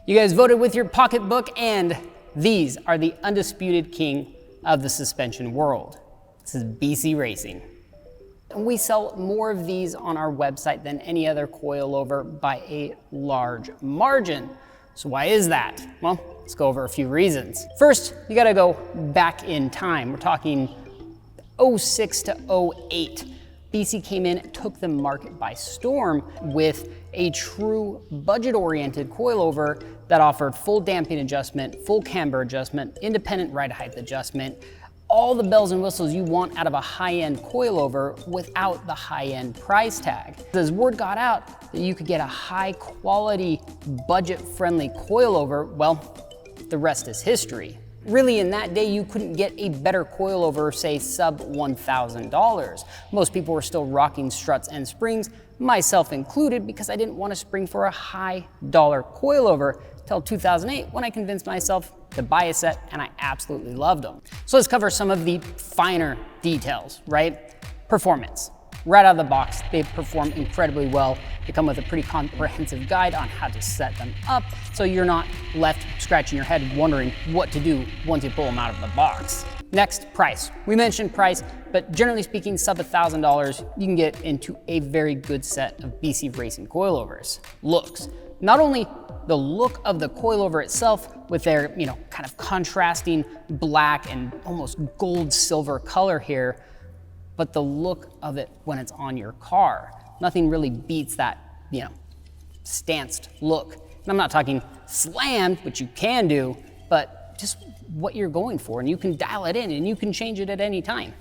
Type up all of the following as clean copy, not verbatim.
You guys voted with your pocketbook, and these are the undisputed king of the suspension world. This is BC Racing. And we sell more of these on our website than any other coilover by a large margin. So why is that? Well, let's go over a few reasons. First, you gotta go back in time. We're talking 06 to 08. BC came in, took the market by storm with a true budget-oriented coilover that offered full damping adjustment, full camber adjustment, independent ride height adjustment, all the bells and whistles you want out of a high-end coilover without the high-end price tag. As word got out that you could get a high-quality, budget-friendly coilover, well, the rest is history. Really, in that day, you couldn't get a better coilover, say sub $1,000. Most people were still rocking struts and springs, myself included, because I didn't want to spring for a high dollar coilover till 2008 when I convinced myself to buy a set, and I absolutely loved them. So let's cover some of the finer details, right? Performance. Right out of the box, they perform incredibly well. They come with a pretty comprehensive guide on how to set them up, so you're not left scratching your head wondering what to do once you pull them out of the box. Next, price. We mentioned price, but generally speaking, sub $1,000, you can get into a very good set of BC Racing coilovers. Looks. Not only the look of the coilover itself with their, kind of contrasting black and almost gold silver color here, but the look of it when it's on your car. Nothing really beats that, stanced look. And I'm not talking slammed, which you can do, but just what you're going for, and you can dial it in and you can change it at any time.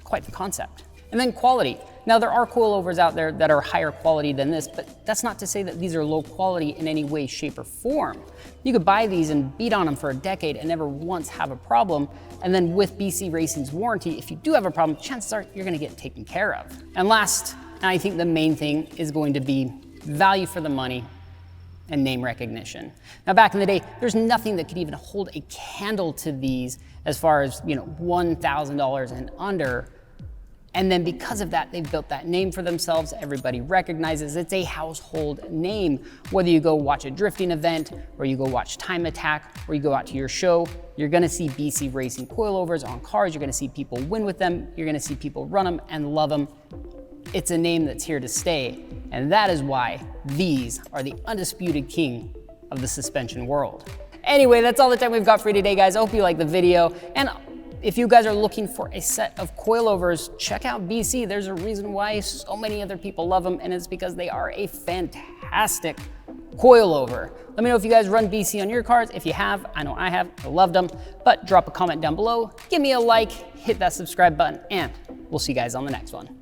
Quite the concept. And then quality. Now there are coilovers out there that are higher quality than this, but that's not to say that these are low quality in any way, shape, or form. You could buy these and beat on them for a decade and never once have a problem. And then with BC Racing's warranty, if you do have a problem, chances are you're gonna get taken care of. And last, and I think the main thing is going to be value for the money and name recognition. Now back in the day, there's nothing that could even hold a candle to these as far as $1,000 and under. And then because of that, they've built that name for themselves. Everybody recognizes it's a household name. Whether you go watch a drifting event, or you go watch Time Attack, or you go out to your show, you're gonna see BC Racing coilovers on cars. You're gonna see people win with them. You're gonna see people run them and love them. It's a name that's here to stay. And that is why these are the undisputed king of the suspension world. Anyway, that's all the time we've got for you today, guys. I hope you liked the video. And if you guys are looking for a set of coilovers, check out BC. There's a reason why so many other people love them, and it's because they are a fantastic coilover. Let me know if you guys run BC on your cars. If you have, I know I have, I loved them. But drop a comment down below, give me a like, hit that subscribe button, and we'll see you guys on the next one.